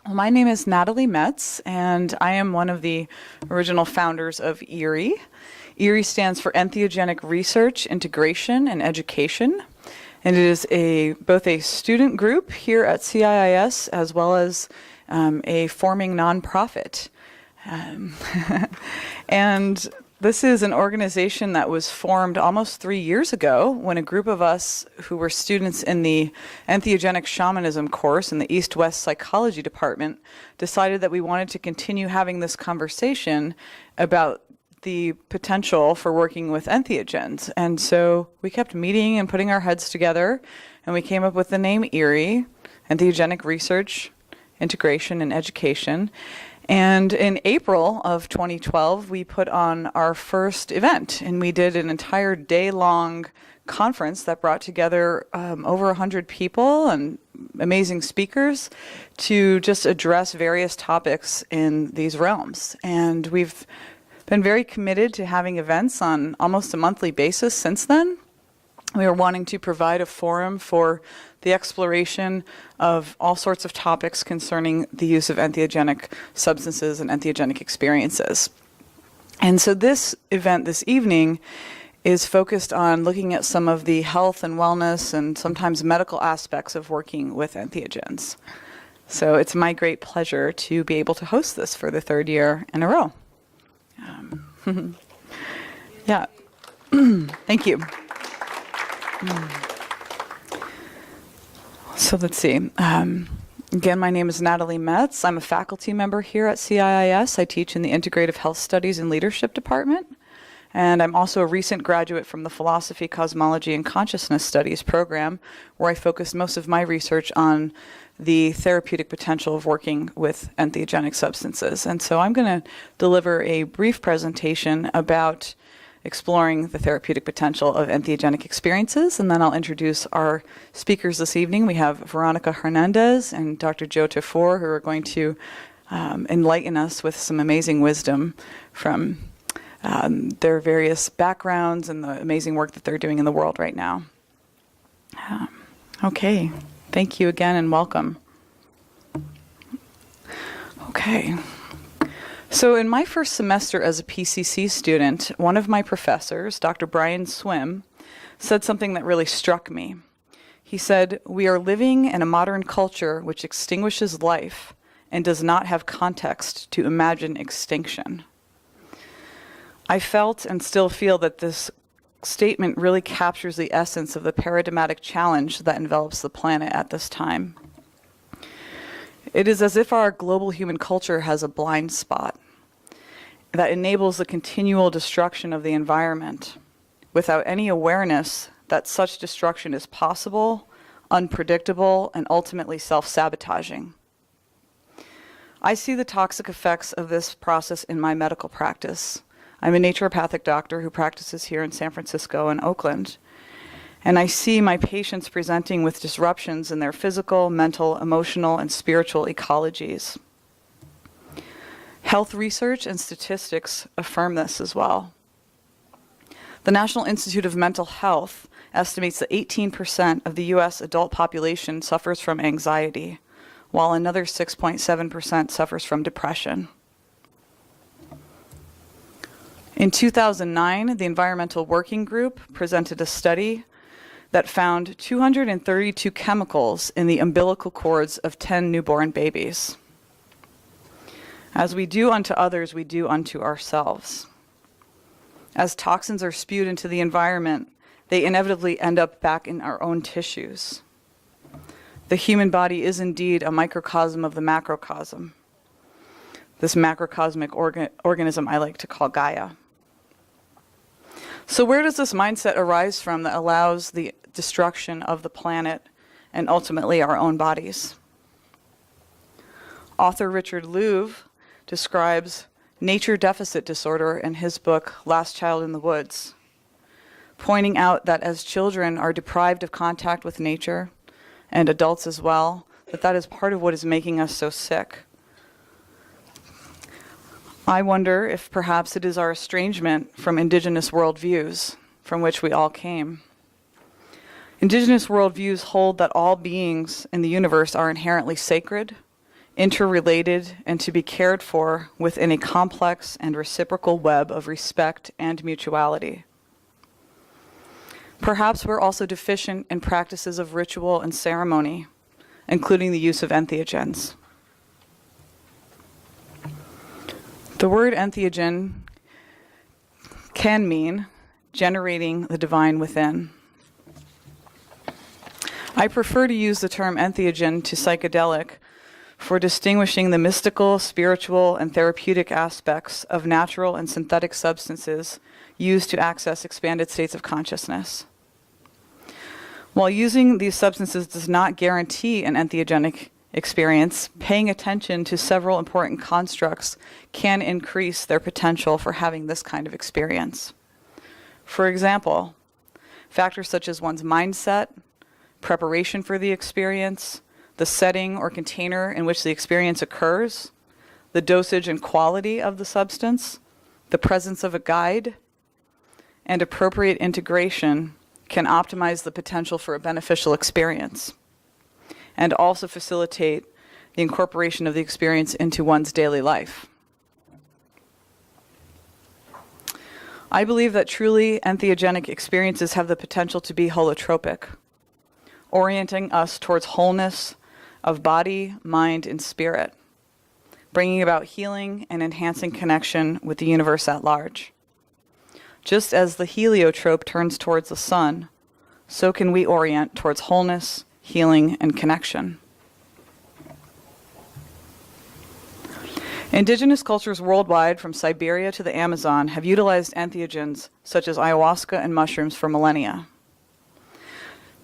Well, my name is Natalie Metz, and I am one of the original founders of ERIE. ERIE stands for Entheogenic Research, Integration, and Education, and it is both a student group here at CIIS as well as a forming nonprofit. And this is an organization that was formed almost 3 years ago when a group of us who were students in the Entheogenic Shamanism course in the East-West Psychology Department decided that we wanted to continue having this conversation about the potential for working with entheogens. And so we kept meeting and putting our heads together, and we came up with the name ERIE, Entheogenic Research, Integration, and Education. And in April of 2012, we put on our first event, and we did an entire day-long conference that brought together over 100 people and amazing speakers to just address various topics in these realms. And we've been very committed to having events on almost a monthly basis since then. We are wanting to provide a forum for the exploration of all sorts of topics concerning the use of entheogenic substances and entheogenic experiences. And so this event this evening is focused on looking at some of the health and wellness and sometimes medical aspects of working with entheogens. So it's my great pleasure to be able to host this for the third year in a row. Yeah, thank you. So let's see. Again, my name is Natalie Metz. I'm a faculty member here at CIIS. I teach in the Integrative Health Studies and Leadership Department. And I'm also a recent graduate from the Philosophy, Cosmology, and Consciousness Studies program, where I focused most of my research on the therapeutic potential of working with entheogenic substances. And so I'm going to deliver a brief presentation about exploring the therapeutic potential of entheogenic experiences, and then I'll introduce our speakers this evening. We have Veronica Hernandez and Dr. Joe Tafur, who are going to enlighten us with some amazing wisdom from their various backgrounds and the amazing work that they're doing in the world right now. Okay, thank you again and welcome. Okay. So in my first semester as a PCC student, one of my professors, Dr. Brian Swim, said something that really struck me. He said, "We are living in a modern culture which extinguishes life and does not have context to imagine extinction." I felt and still feel that this statement really captures the essence of the paradigmatic challenge that envelops the planet at this time. It is as if our global human culture has a blind spot that enables the continual destruction of the environment without any awareness that such destruction is possible, unpredictable, and ultimately self-sabotaging. I see the toxic effects of this process in my medical practice. I'm a naturopathic doctor who practices here in San Francisco and Oakland, and I see my patients presenting with disruptions in their physical, mental, emotional, and spiritual ecologies. Health research and statistics affirm this as well. The National Institute of Mental Health estimates that 18% of the U.S. adult population suffers from anxiety, while another 6.7% suffers from depression. In 2009, the Environmental Working Group presented a study that found 232 chemicals in the umbilical cords of 10 newborn babies. As we do unto others, we do unto ourselves. As toxins are spewed into the environment, they inevitably end up back in our own tissues. The human body is indeed a microcosm of the macrocosm. This macrocosmic organism I like to call Gaia. So where does this mindset arise from that allows the destruction of the planet and ultimately our own bodies? Author Richard Louv describes nature deficit disorder in his book, Last Child in the Woods, pointing out that as children are deprived of contact with nature, and adults as well, that is part of what is making us so sick. I wonder if perhaps it is our estrangement from indigenous worldviews from which we all came. Indigenous worldviews hold that all beings in the universe are inherently sacred, interrelated, and to be cared for within a complex and reciprocal web of respect and mutuality. Perhaps we're also deficient in practices of ritual and ceremony, including the use of entheogens. The word entheogen can mean generating the divine within. I prefer to use the term entheogen to psychedelic for distinguishing the mystical, spiritual, and therapeutic aspects of natural and synthetic substances used to access expanded states of consciousness. While using these substances does not guarantee an entheogenic experience, paying attention to several important constructs can increase their potential for having this kind of experience. For example, factors such as one's mindset, preparation for the experience, the setting or container in which the experience occurs, the dosage and quality of the substance, the presence of a guide, and appropriate integration can optimize the potential for a beneficial experience, and also facilitate the incorporation of the experience into one's daily life. I believe that truly entheogenic experiences have the potential to be holotropic, orienting us towards wholeness of body, mind, and spirit, bringing about healing and enhancing connection with the universe at large. Just as the heliotrope turns towards the sun, so can we orient towards wholeness, healing, and connection. Indigenous cultures worldwide, from Siberia to the Amazon, have utilized entheogens such as ayahuasca and mushrooms for millennia.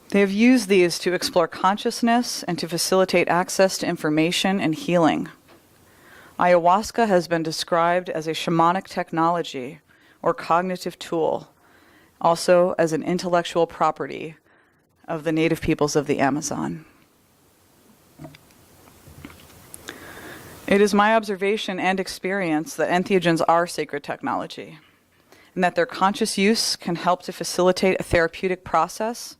They have used these to explore consciousness and to facilitate access to information and healing. Ayahuasca has been described as a shamanic technology or cognitive tool, also as an intellectual property of the native peoples of the Amazon. It is my observation and experience that entheogens are sacred technology, and that their conscious use can help to facilitate a therapeutic process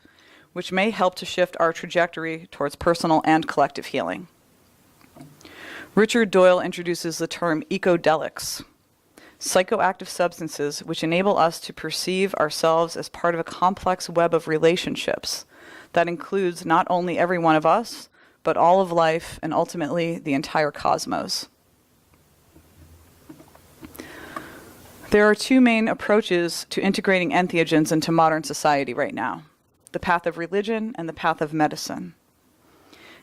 which may help to shift our trajectory towards personal and collective healing. Richard Doyle introduces the term ecodelics, psychoactive substances which enable us to perceive ourselves as part of a complex web of relationships that includes not only every one of us, but all of life and ultimately the entire cosmos. There are two main approaches to integrating entheogens into modern society right now: the path of religion and the path of medicine.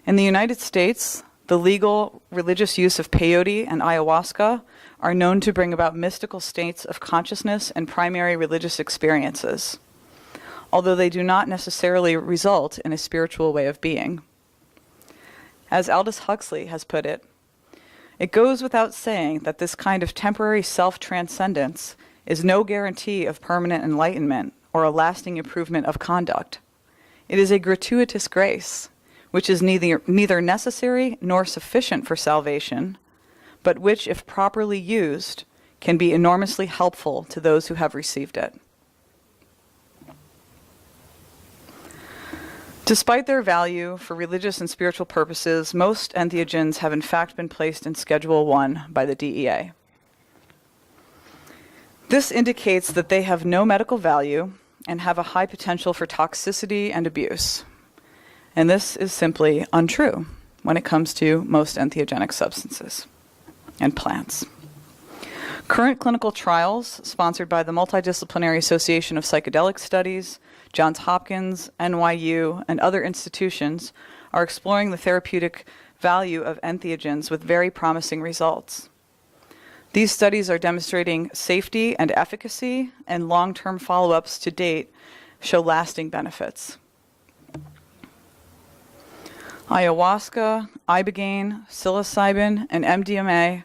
In the United States, the legal religious use of peyote and ayahuasca are known to bring about mystical states of consciousness and primary religious experiences, although they do not necessarily result in a spiritual way of being. As Aldous Huxley has put it, it goes without saying that this kind of temporary self-transcendence is no guarantee of permanent enlightenment or a lasting improvement of conduct. It is a gratuitous grace, which is neither necessary nor sufficient for salvation, but which, if properly used, can be enormously helpful to those who have received it. Despite their value for religious and spiritual purposes, most entheogens have in fact been placed in Schedule 1 by the DEA. This indicates that they have no medical value and have a high potential for toxicity and abuse. And this is simply untrue when it comes to most entheogenic substances and plants. Current clinical trials, sponsored by the Multidisciplinary Association of Psychedelic Studies, Johns Hopkins, NYU, and other institutions, are exploring the therapeutic value of entheogens with very promising results. These studies are demonstrating safety and efficacy, and long-term follow-ups to date show lasting benefits. Ayahuasca, ibogaine, psilocybin, and MDMA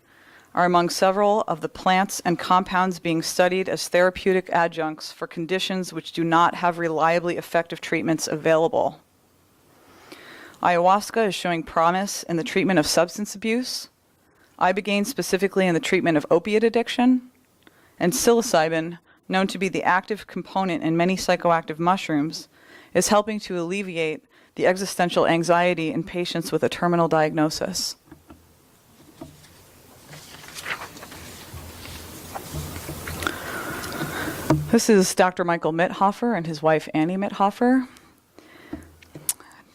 are among several of the plants and compounds being studied as therapeutic adjuncts for conditions which do not have reliably effective treatments available. Ayahuasca is showing promise in the treatment of substance abuse, ibogaine specifically in the treatment of opiate addiction, and psilocybin, known to be the active component in many psychoactive mushrooms, is helping to alleviate the existential anxiety in patients with a terminal diagnosis. This is Dr. Michael Mithofer and his wife Annie Mithofer.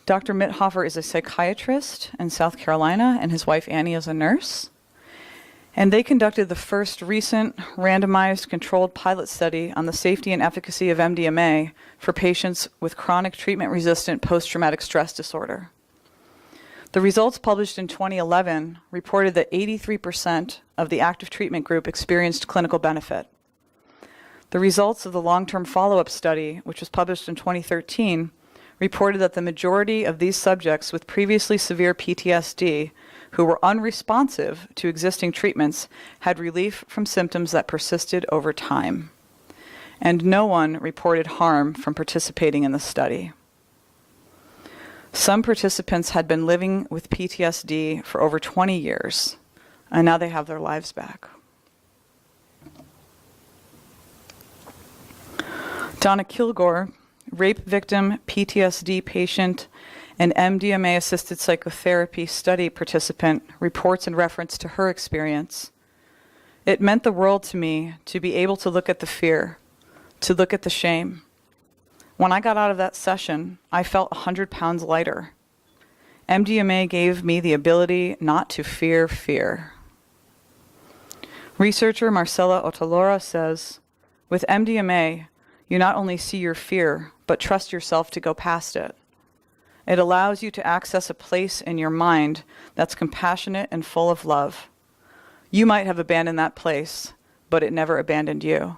Dr. Mithofer is a psychiatrist in South Carolina, and his wife Annie is a nurse. And they conducted the first recent randomized controlled pilot study on the safety and efficacy of MDMA for patients with chronic treatment-resistant post-traumatic stress disorder. The results published in 2011 reported that 83% of the active treatment group experienced clinical benefit. The results of the long-term follow-up study, which was published in 2013, reported that the majority of these subjects with previously severe PTSD who were unresponsive to existing treatments had relief from symptoms that persisted over time. And no one reported harm from participating in the study. Some participants had been living with PTSD for over 20 years, and now they have their lives back. Donna Kilgore, rape victim, PTSD patient, and MDMA-assisted psychotherapy study participant, reports in reference to her experience. It meant the world to me to be able to look at the fear, to look at the shame. When I got out of that session, I felt 100 pounds lighter. MDMA gave me the ability not to fear fear. Researcher Marcela Otalora says, with MDMA, you not only see your fear, but trust yourself to go past it. It allows you to access a place in your mind that's compassionate and full of love. You might have abandoned that place, but it never abandoned you.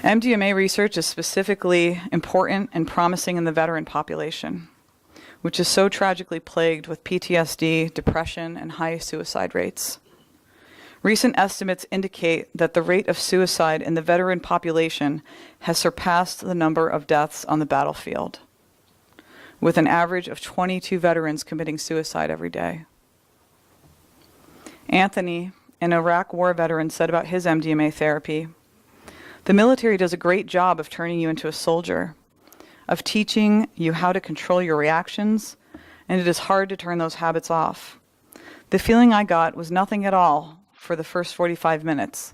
MDMA research is specifically important and promising in the veteran population, which is so tragically plagued with PTSD, depression, and high suicide rates. Recent estimates indicate that the rate of suicide in the veteran population has surpassed the number of deaths on the battlefield, with an average of 22 veterans committing suicide every day. Anthony, an Iraq war veteran, said about his MDMA therapy, "The military does a great job of turning you into a soldier, of teaching you how to control your reactions, and it is hard to turn those habits off. The feeling I got was nothing at all for the first 45 minutes,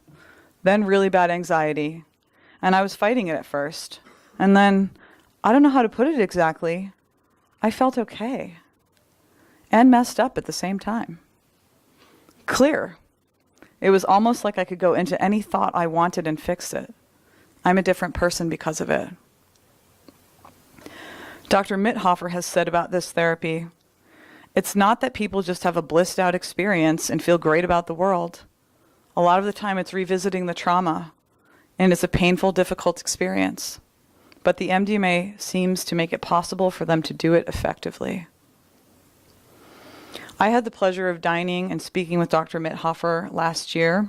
then really bad anxiety, and I was fighting it at first. And then, I don't know how to put it exactly, I felt okay, and messed up at the same time. Clear. It was almost like I could go into any thought I wanted and fix it. I'm a different person because of it." Dr. Mithofer has said about this therapy, "It's not that people just have a blissed out experience and feel great about the world. A lot of the time it's revisiting the trauma, and it's a painful, difficult experience. But the MDMA seems to make it possible for them to do it effectively." I had the pleasure of dining and speaking with Dr. Mithofer last year.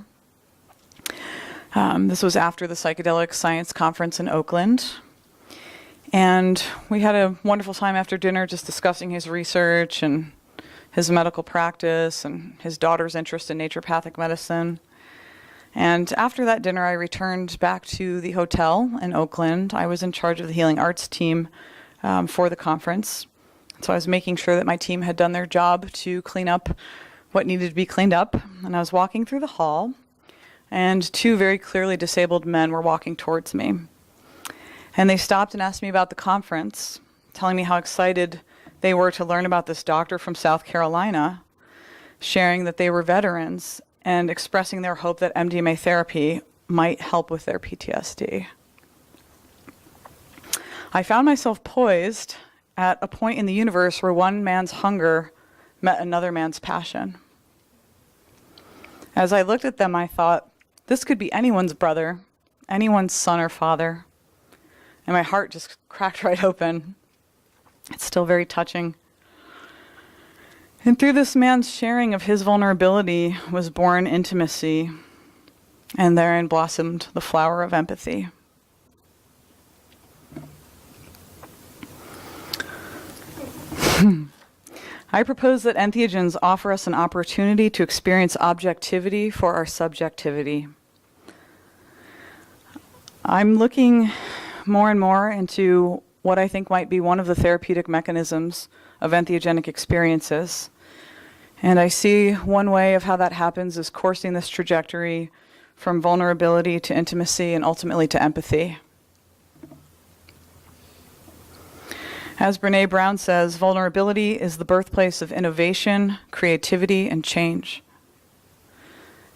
This was after the Psychedelic Science Conference in Oakland. And we had a wonderful time after dinner just discussing his research and his medical practice and his daughter's interest in naturopathic medicine. And after that dinner, I returned back to the hotel in Oakland. I was in charge of the Healing Arts team for the conference. So I was making sure that my team had done their job to clean up what needed to be cleaned up. And I was walking through the hall, and two very clearly disabled men were walking towards me. And they stopped and asked me about the conference, telling me how excited they were to learn about this doctor from South Carolina, sharing that they were veterans, and expressing their hope that MDMA therapy might help with their PTSD. I found myself poised at a point in the universe where one man's hunger met another man's passion. As I looked at them, I thought, this could be anyone's brother, anyone's son or father. And my heart just cracked right open. It's still very touching. And through this man's sharing of his vulnerability was born intimacy, and therein blossomed the flower of empathy. I propose that entheogens offer us an opportunity to experience objectivity for our subjectivity. I'm looking more and more into what I think might be one of the therapeutic mechanisms of entheogenic experiences. And I see one way of how that happens is coursing this trajectory from vulnerability to intimacy and ultimately to empathy. As Brené Brown says, vulnerability is the birthplace of innovation, creativity, and change.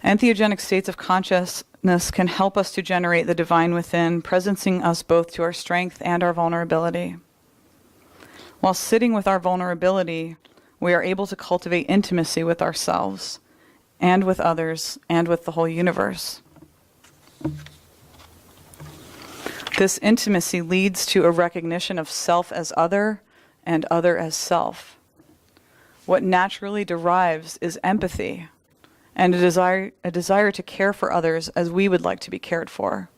Entheogenic states of consciousness can help us to generate the divine within, presencing us both to our strength and our vulnerability. While sitting with our vulnerability, we are able to cultivate intimacy with ourselves and with others and with the whole universe. This intimacy leads to a recognition of self as other and other as self. What naturally derives is empathy and a desire to care for others as we would like to be cared for.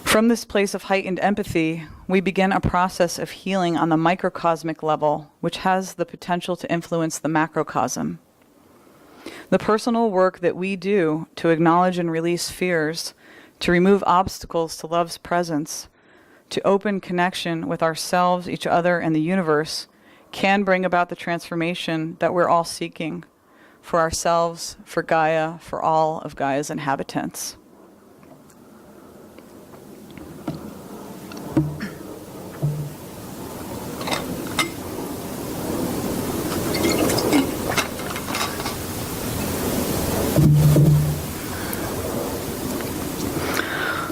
From this place of heightened empathy, we begin a process of healing on the microcosmic level, which has the potential to influence the macrocosm. The personal work that we do to acknowledge and release fears, to remove obstacles to love's presence, to open connection with ourselves, each other, and the universe, can bring about the transformation that we're all seeking for ourselves, for Gaia, for all of Gaia's inhabitants.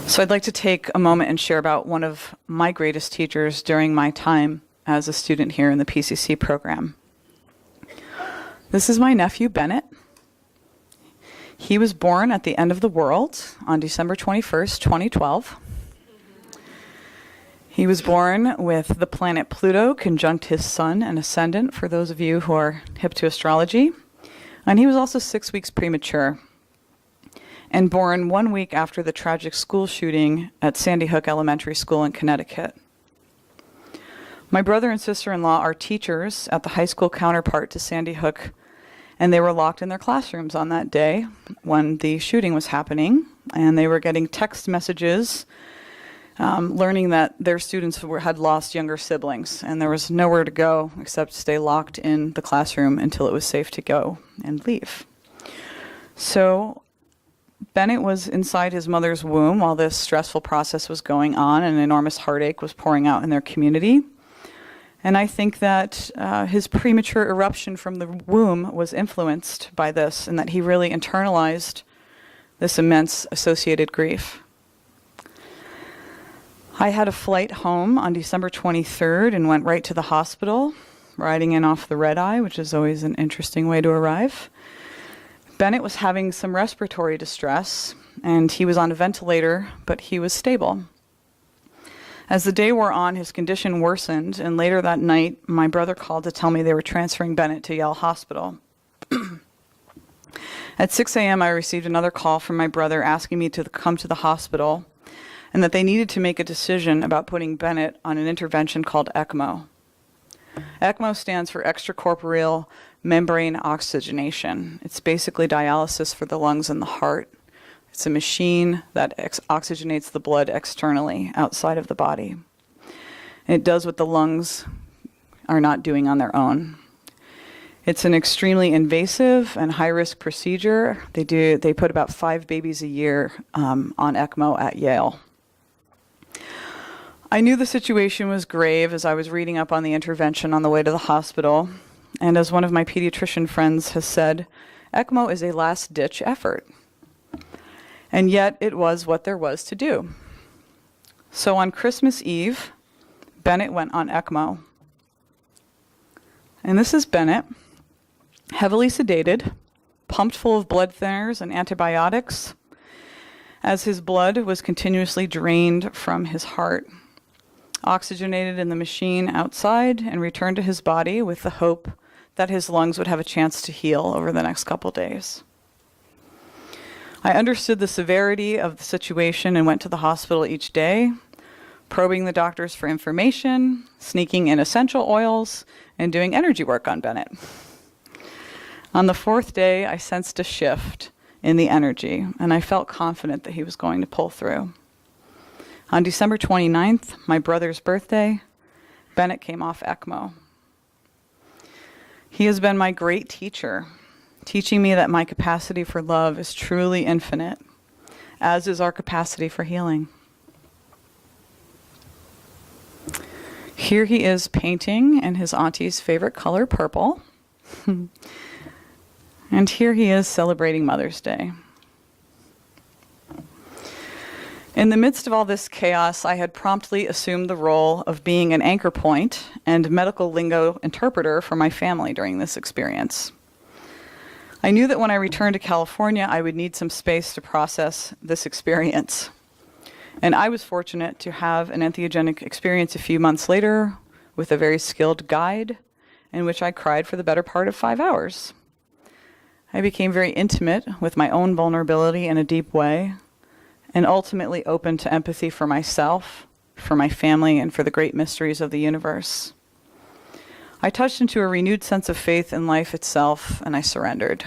So I'd like to take a moment and share about one of my greatest teachers during my time as a student here in the PCC program. This is my nephew, Bennett. He was born at the end of the world on December 21st, 2012. He was born with the planet Pluto conjunct his sun and ascendant, for those of you who are hip to astrology. And he was also 6 weeks premature, and born 1 week after the tragic school shooting at Sandy Hook Elementary School in Connecticut. My brother and sister-in-law are teachers at the high school counterpart to Sandy Hook, and they were locked in their classrooms on that day when the shooting was happening, and they were getting text messages learning that their students had lost younger siblings, and there was nowhere to go except stay locked in the classroom until it was safe to go and leave. So Bennett was inside his mother's womb while this stressful process was going on, and an enormous heartache was pouring out in their community. And I think that his premature eruption from the womb was influenced by this, and that he really internalized this immense associated grief. I had a flight home on December 23rd and went right to the hospital, riding in off the red eye, which is always an interesting way to arrive. Bennett was having some respiratory distress, and he was on a ventilator, but he was stable. As the day wore on, his condition worsened, and later that night, my brother called to tell me they were transferring Bennett to Yale Hospital. At 6 a.m., I received another call from my brother asking me to come to the hospital, and that they needed to make a decision about putting Bennett on an intervention called ECMO. ECMO stands for extracorporeal membrane oxygenation. It's basically dialysis for the lungs and the heart. It's a machine that oxygenates the blood externally, outside of the body. And it does what the lungs are not doing on their own. It's an extremely invasive and high-risk procedure. They put about 5 babies a year on ECMO at Yale. I knew the situation was grave as I was reading up on the intervention on the way to the hospital. And as one of my pediatrician friends has said, ECMO is a last-ditch effort. And yet it was what there was to do. So on Christmas Eve, Bennett went on ECMO. And this is Bennett, heavily sedated, pumped full of blood thinners and antibiotics, as his blood was continuously drained from his heart, oxygenated in the machine outside, and returned to his body with the hope that his lungs would have a chance to heal over the next couple days. I understood the severity of the situation and went to the hospital each day, probing the doctors for information, sneaking in essential oils, and doing energy work on Bennett. On the 4th day, I sensed a shift in the energy, and I felt confident that he was going to pull through. On December 29th, my brother's birthday, Bennett came off ECMO. He has been my great teacher teaching me that my capacity for love is truly infinite, as is our capacity for healing. Here he is painting in his auntie's favorite color, purple. And here he is celebrating Mother's Day. In the midst of all this chaos, I had promptly assumed the role of being an anchor point and medical lingo interpreter for my family during this experience. I knew that when I returned to California, I would need some space to process this experience. And I was fortunate to have an entheogenic experience a few months later with a very skilled guide in which I cried for the better part of 5 hours. I became very intimate with my own vulnerability in a deep way, and ultimately open to empathy for myself, for my family, and for the great mysteries of the universe. I touched into a renewed sense of faith in life itself, and I surrendered.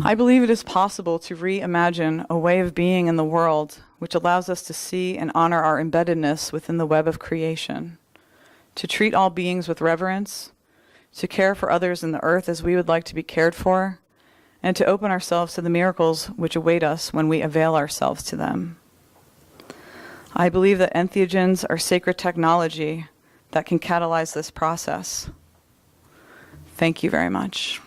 I believe it is possible to reimagine a way of being in the world which allows us to see and honor our embeddedness within the web of creation, to treat all beings with reverence, to care for others in the earth as we would like to be cared for, and to open ourselves to the miracles which await us when we avail ourselves to them. I believe that entheogens are sacred technology that can catalyze this process. Thank you very much.